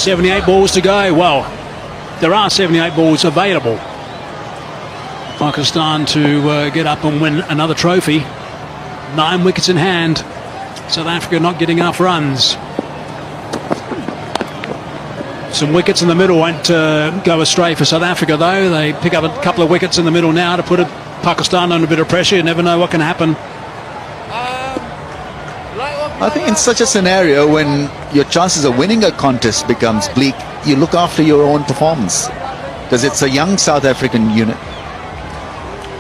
78 balls to go. Well, there are 78 balls available. Pakistan to get up and win another trophy. 9 wickets in hand. South Africa not getting enough runs. Some wickets in the middle won't go astray for South Africa, though. They pick up a couple of wickets in the middle now to put Pakistan under a bit of pressure. You never know what can happen. I think in such a scenario, when your chances of winning a contest becomes bleak, you look after your own performance, because it's a young South African unit.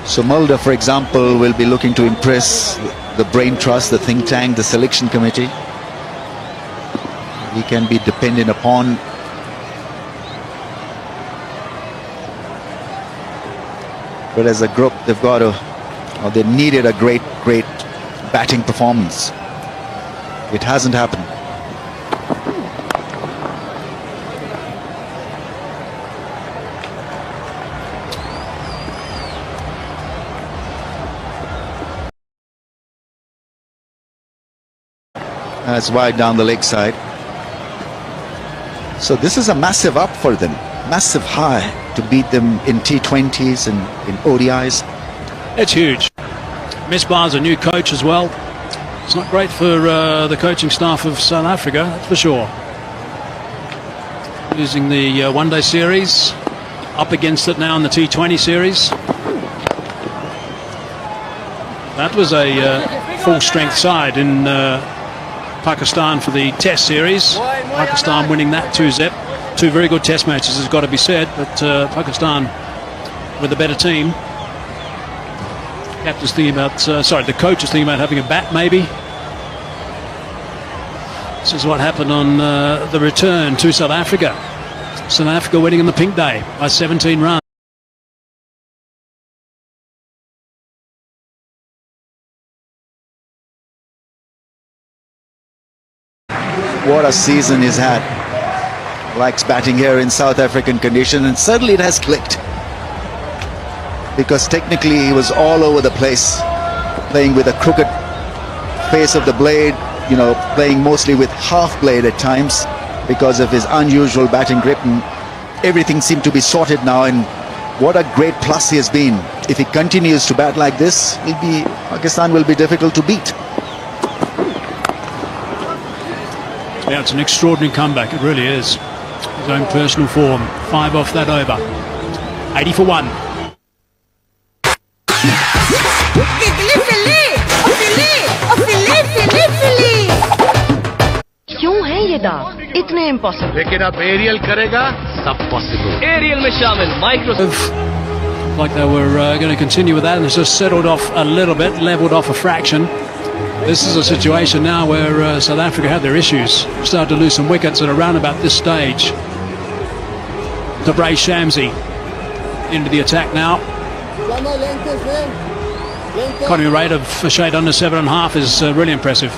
So Mulder, for example, will be looking to impress the brain trust, the think tank, the selection committee. He can be dependent upon. But as a group, they've got to, or they needed a great batting performance. It hasn't happened. That's wide down the leg side. So this is a massive up for them, massive high to beat them in T20s and in ODIs. It's huge. Misbah's a new coach as well. It's not great for the coaching staff of South Africa, that's for sure. Losing the one-day series, up against it now in the T20 series. That was a full-strength side in Pakistan for the Test series. Pakistan winning that 2-0. 2 very good Test matches, has got to be said, but Pakistan with a better team. Captain's thinking about, the coach is thinking about having a bat maybe. This is what happened on the return to South Africa. South Africa winning in the pink day by 17 runs. What a season he's had. Likes batting here in South African condition, and suddenly it has clicked. Because technically he was all over the place, playing with a crooked face of the blade, you know, playing mostly with half blade at times because of his unusual batting grip, and everything seemed to be sorted now, and what a great plus he has been. If he continues to bat like this, Pakistan will be difficult to beat. Yeah, it's an extraordinary comeback, it really is. His own personal form, 5 off that over. 80 for 1. क्यों है ये दाग इतने impossible? लेकिन अब aerial करेगा सब possible. Aerial में शामिल Microsoft. Like they were going to continue with that, and it's just settled off a little bit, leveled off a fraction. This is a situation now where South Africa have their issues. Started to lose some wickets at around about this stage. Tabray Shamsi into the attack now. Economy rate of a shade under 7.5 is really impressive.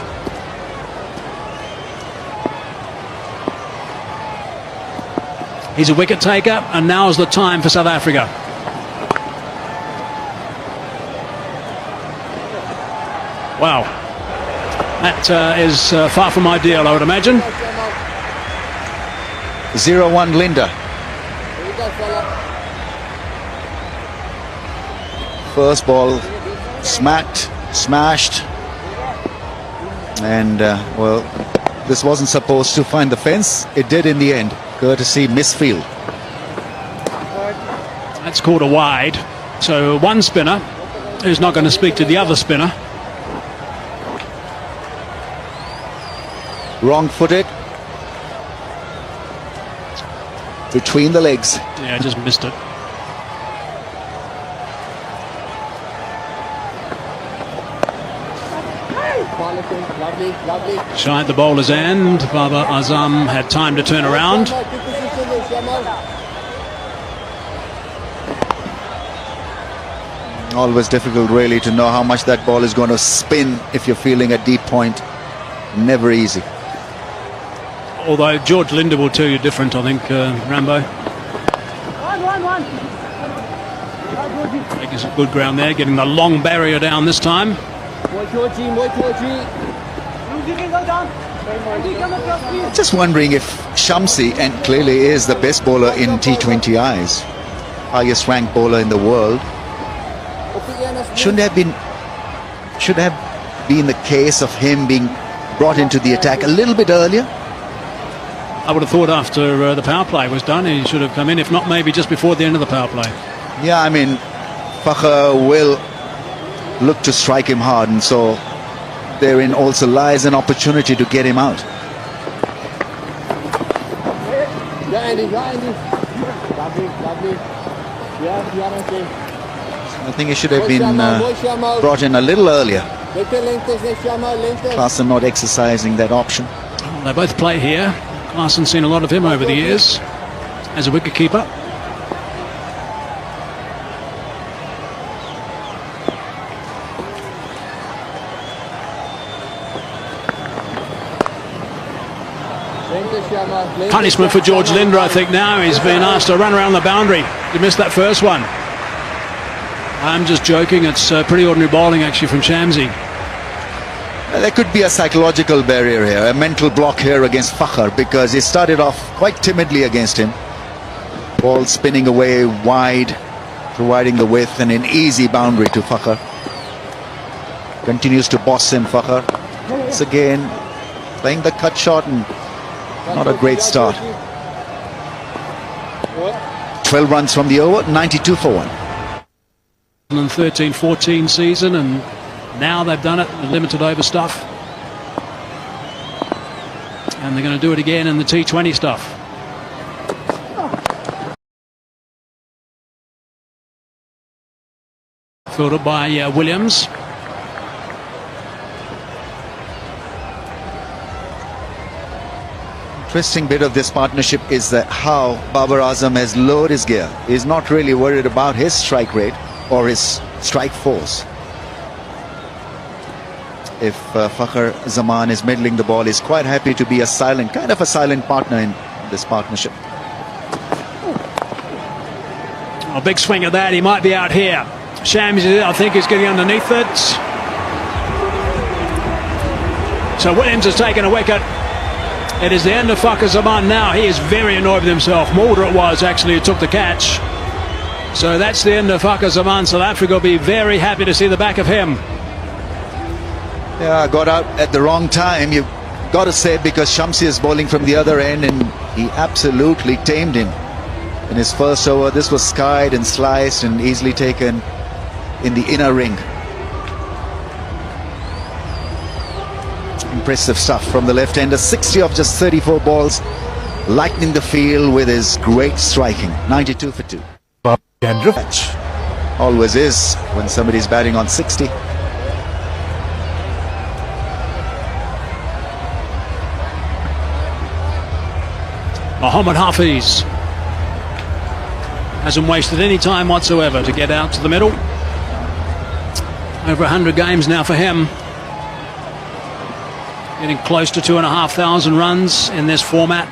He's a wicket taker, and now's the time for South Africa. Wow, that is far from ideal, I would imagine. 0-1 Linda. First ball smacked, smashed, and well, this wasn't supposed to find the fence. It did in the end, courtesy misfield. That's called a wide. So one spinner who's not going to speak to the other spinner. Wrong-footed. Between the legs. Yeah, just missed it. Shy at the bowler's end. Baba Azam had time to turn around. Always difficult really to know how much that ball is going to spin if you're fielding a deep point. Never easy. Although George Linder will tell you different, I think, Rambo. Making some good ground there, getting the long barrier down this time. Just wondering if Shamsi, and clearly is the best bowler in T20 eyes, highest ranked bowler in the world. Should have been the case of him being brought into the attack a little bit earlier. I would have thought after the power play was done, he should have come in, if not maybe just before the end of the power play. Yeah, I mean, Fakhr will look to strike him hard, and so therein also lies an opportunity to get him out. I think he should have been brought in a little earlier. Klaasen not exercising that option. They both play here. Klaassen's seen a lot of him over the years as a wicketkeeper. Punishment for George Linder, I think now. He's been asked to run around the boundary. He missed that first one. I'm just joking. It's pretty ordinary bowling actually from Shamsi. There could be a psychological barrier here, a mental block here against Fakhr, because he started off quite timidly against him. Ball spinning away wide, providing the width and an easy boundary to Fakhr. Continues to boss him, Fakhr. Once again, playing the cut shot and not a great start. 12 runs from the over, 92 for 1. 13-14 season, and now they've done it, the limited over stuff. And they're going to do it again in the T20 stuff. Fielded by Williams. Interesting bit of this partnership is that how Babar Azam has lowered his gear. He's not really worried about his strike rate or his strike force. If Fakhr Zaman is middling the ball, he's quite happy to be a silent, kind of a silent partner in this partnership. A big swing of that, he might be out here. Shamsi, I think, is getting underneath it. So Williams has taken a wicket. It is the end of Fakhr Zaman now. He is very annoyed with himself. Mulder it was actually who took the catch. So that's the end of Fakhr Zaman. South Africa will be very happy to see the back of him. Yeah, got out at the wrong time, you've got to say, because Shamsi is bowling from the other end and he absolutely tamed him. In his first over, this was skied and sliced and easily taken in the inner ring. Impressive stuff from the left-hander. 60 of just 34 balls, lightening the field with his great striking. 92 for 2. Always is when somebody's batting on 60. Mohammad Hafiz hasn't wasted any time whatsoever to get out to the middle. Over 100 games now for him. Getting close to 2,500 runs in this format.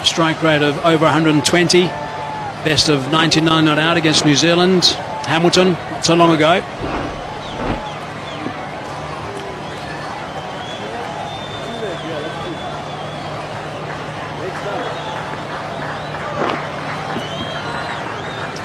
Strike rate of over 120. Best of 99 not out against New Zealand. Hamilton, not so long ago.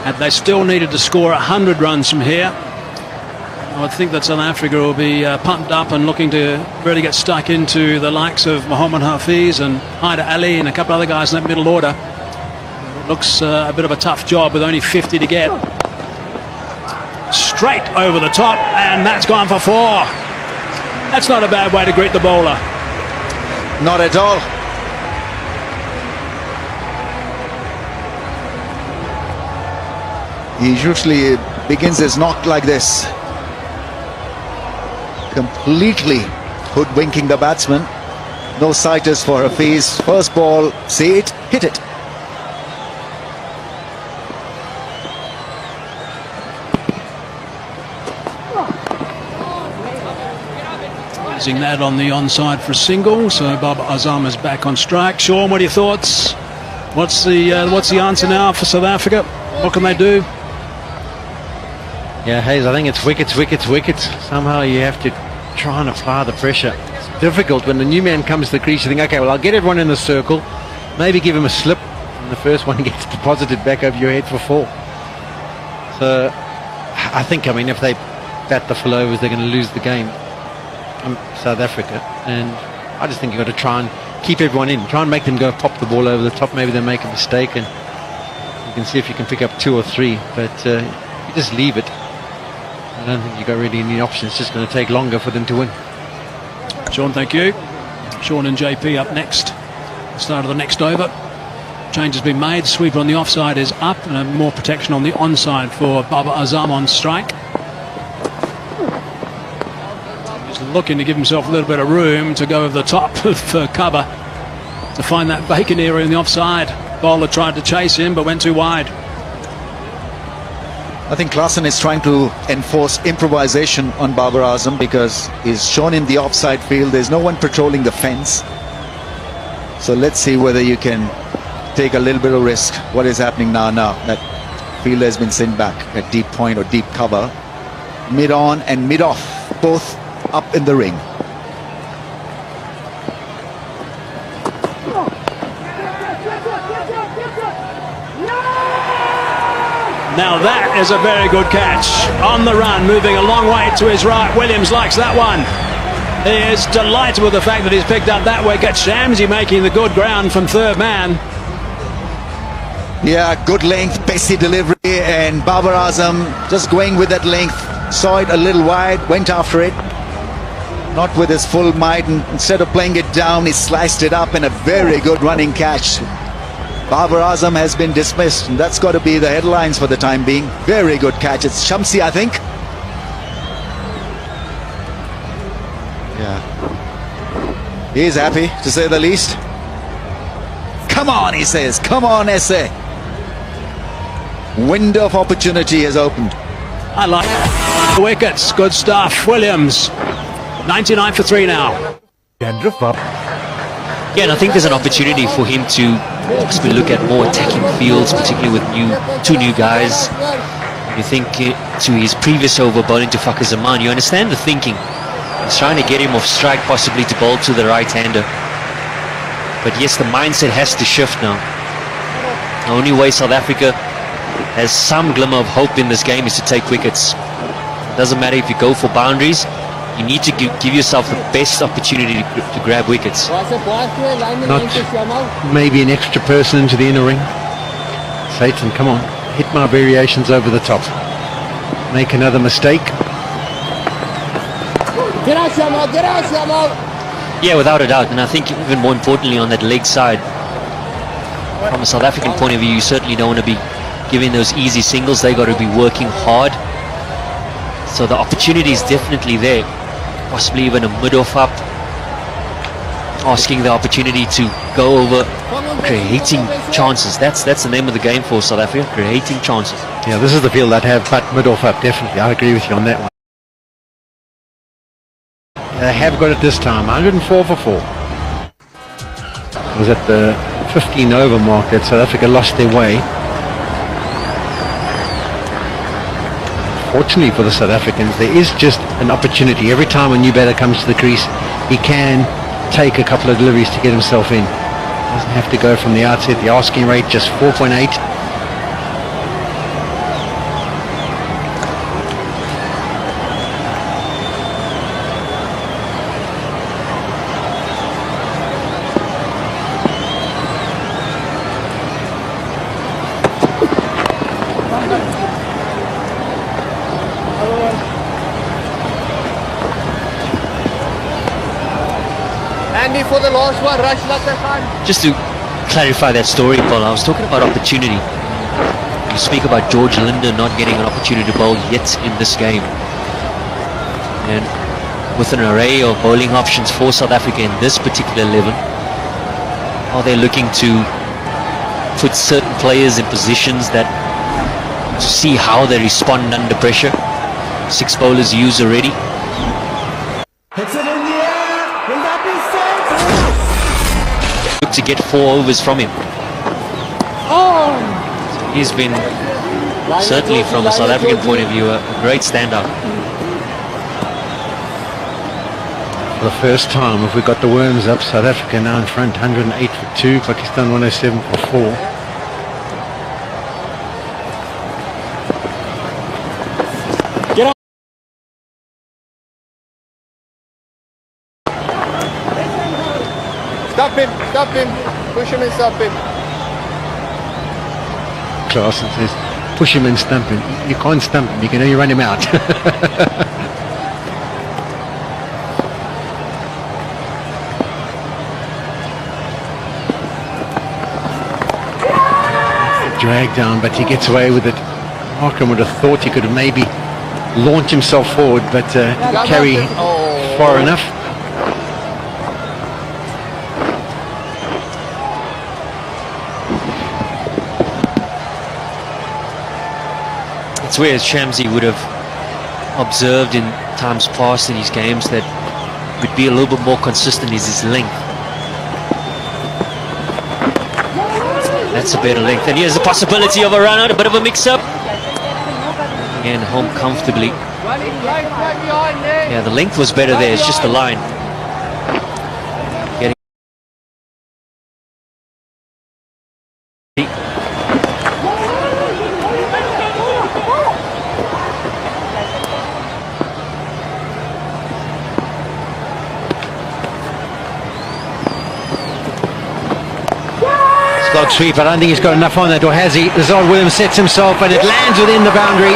And they still needed to score 100 runs from here. I would think that South Africa will be pumped up and looking to really get stuck into the likes of Mohammad Hafiz and Haider Ali and a couple other guys in that middle order. It looks a bit of a tough job with only 50 to get. Straight over the top, and that's gone for 4. That's not a bad way to greet the bowler. Not at all. He usually begins his knock like this, completely hoodwinking the batsman. No sighters for Hafiz. First ball, see it, hit it. Using that on the onside for a single, so Babar Azam is back on strike. Sean, what are your thoughts? What's the answer now for South Africa? What can they do? Yeah, Hayes, I think it's wickets. Somehow you have to try and apply the pressure. It's difficult when the new man comes to the crease. You think, okay, well, I'll get everyone in the circle. maybe give him a slip, and the first one gets deposited back over your head for 4. So I think, I mean, if they bat the full overs, they're going to lose the game, South Africa. And I just think you've got to try and keep everyone in, try and make them go pop the ball over the top. Maybe they make a mistake, and you can see if you can pick up 2 or 3. But you just leave it. I don't think you've got really any options. It's just going to take longer for them to win. Sean, thank you. Sean and JP up next. Start of the next over. Change has been made. Sweeper on the offside is up, and more protection on the onside for Baba Azam on strike. He's looking to give himself a little bit of room to go over the top of cover to find that vacant area in the offside. Bowler tried to chase him but went too wide. I think Klaasen is trying to enforce improvisation on Babar Azam because he's shown in the offside field. There's no one patrolling the fence. So let's see whether you can take a little bit of risk. What is happening now? That fielder has been sent back at deep point or deep cover. Mid on and mid off, both up in the ring. Now that is a very good catch. On the run, moving a long way to his right. Williams likes that one. He is delighted with the fact that he's picked up that wicket. Shamsi making the good ground from third man. Yeah, good length, pacey delivery, and Babar Azam just going with that length. Saw it a little wide, went after it. Not with his full might, and instead of playing it down, he sliced it up, and a very good running catch. Babar Azam has been dismissed, and that's got to be the headlines for the time being. Very good catch. It's Shamsi, I think. Yeah. He's happy, to say the least. Come on, he says. Come on, SA. Window of opportunity has opened. I like the wickets. Good stuff. Williams, 99 for 3 now. Yeah, and I think there's an opportunity for him to possibly look at more attacking fields, particularly with 2 new guys. You think to his previous over bowling to Fakhar Zaman, you understand the thinking. He's trying to get him off strike, possibly to bowl to the right-hander. But yes, the mindset has to shift now. The only way South Africa has some glimmer of hope in this game is to take wickets. It doesn't matter if you go for boundaries. You need to give yourself the best opportunity to grab wickets. Not maybe an extra person into the inner ring. Satan, come on. Hit my variations over the top. Make another mistake. Yeah, without a doubt. And I think even more importantly on that leg side, from a South African point of view, you certainly don't want to be giving those easy singles. They got to be working hard. So the opportunity is definitely there. Possibly even a mid-off up, asking the opportunity to go over, creating chances. That's the name of the game for South Africa, creating chances. Yeah, this is the field I'd have, but mid-off up, definitely. I agree with you on that one. They have got it this time, 104 for 4. It was at the 15 over mark that South Africa lost their way. Fortunately for the South Africans, there is just an opportunity. Every time a new batter comes to the crease, he can take a couple of deliveries to get himself in. Doesn't have to go from the outset. The asking rate just 4.8. For the last one, Rashid Khan. Just to clarify that story, Paul, I was talking about opportunity. You speak about George Linder not getting an opportunity to bowl yet in this game. And with an array of bowling options for South Africa in this particular 11, are they looking to put certain players in positions that to see how they respond under pressure? 6 bowlers used already. To get 4 overs from him. He's been, certainly from a South African point of view, a great standout. For the first time, if we got the worms up, South Africa now in front, 108 for 2, Pakistan 107 for 4. Stop him, push him and stop him. Clarkson says, push him and stump him. You can't stump him, you can only run him out. Drag down, but he gets away with it. Markham would have thought he could have maybe launched himself forward, but carry far enough. It's where Shamsi would have observed in times past in his games that would be a little bit more consistent is his length. That's a better length, and here's the possibility of a run out, a bit of a mix-up. And home comfortably. Yeah, the length was better there, it's just the line. Getting Slog sweep, I don't think he's got enough on that, or has he? Lazard Williams sets himself and it lands within the boundary.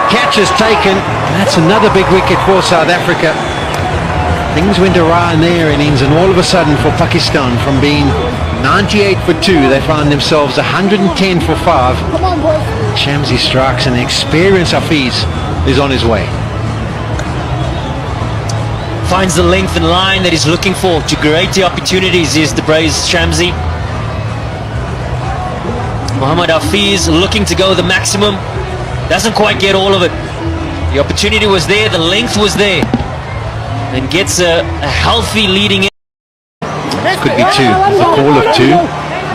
Catch is taken. That's another big wicket for South Africa. Things went awry in their innings, and all of a sudden for Pakistan, from being 98 for 2, they found themselves 110 for 5. Shamsi strikes, and the experience Hafiz is on his way. finds the length and line that he's looking for to create the opportunities. Is the brace Shamsi. Mohammad Hafiz looking to go the maximum, doesn't quite get all of it. The opportunity was there, the length was there, and gets a healthy leading in. Could be 2, there's a call of 2,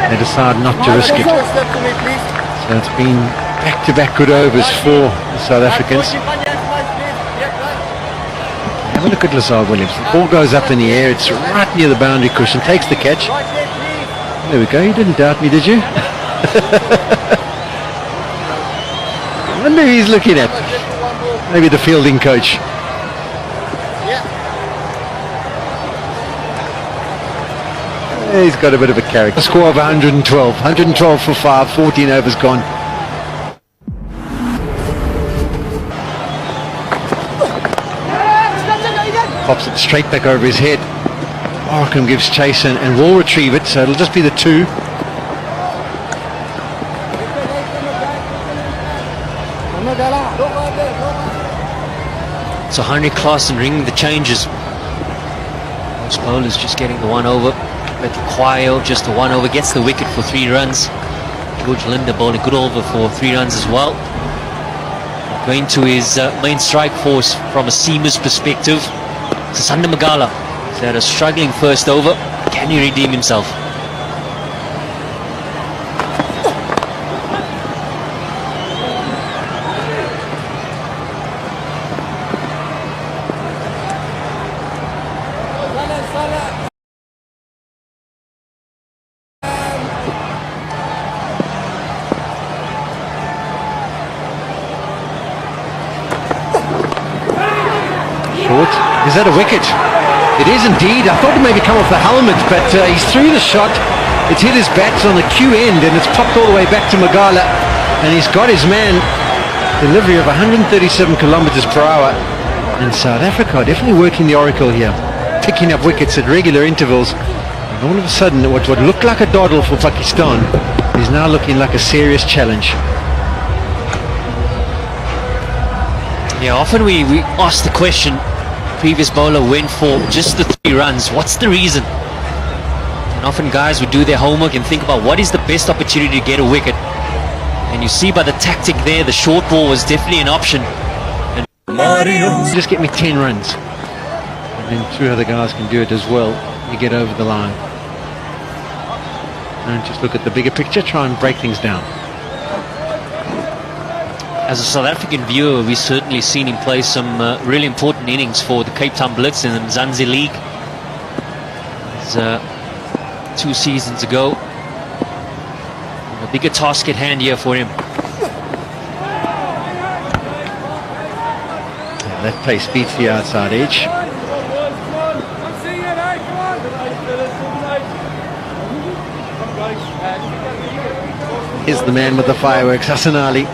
they decide not to risk it. So it's been back-to-back good overs for the South Africans. Have a look at Lazard Williams, the ball goes up in the air, it's right near the boundary cushion, takes the catch. There we go, you didn't doubt me, did you? I wonder who he's looking at. Maybe the fielding coach. Yeah, he's got a bit of a character. A score of 112. 112 for 5, 14 overs gone. Pops it straight back over his head. Markham gives chase and will retrieve it, so it'll just be the 2. So Henry Claassen ringing the changes. Most bowlers just getting the 1 over. But Kwayo just the 1 over, gets the wicket for 3 runs. George Linder bowling a good over for 3 runs as well. Going to his main strike force from a seamer's perspective. Sasanda Magala. He's had a struggling first over. Can he redeem himself? Is that a wicket? It is indeed. I thought it maybe come off the helmet, but he's through the shot. It's hit his bats on the Q end and it's popped all the way back to Magala, and he's got his man. Delivery of 137 kilometers per hour, and South Africa are definitely working the oracle here, picking up wickets at regular intervals, and all of a sudden what looked like a doddle for Pakistan is now looking like a serious challenge. Yeah, often we ask the question, previous bowler went for just the 3 runs, what's the reason? And often guys would do their homework and think about what is the best opportunity to get a wicket. And you see by the tactic there, the short ball was definitely an option. And just get me 10 runs, and then 2 other guys can do it as well. You get over the line. Don't just look at the bigger picture, try and break things down. as a South African viewer, we've certainly seen him play some really important important innings for the Cape Town Blitz in the Mzansi League. It was 2 seasons ago. A bigger task at hand here for him. Yeah, that pace beats the outside edge. Here's the man with the fireworks, Hassan Ali.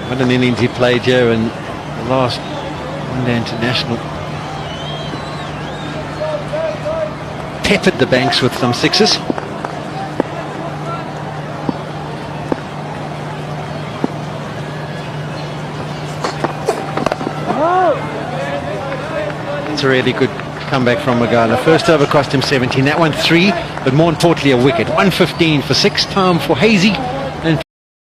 What an innings he played here in the last one-day international. Peppered the banks with some sixes. It's a really good comeback from Magala. First over cost him 17, that one 3, but more importantly a wicket. 115 for 6, time for Hazy.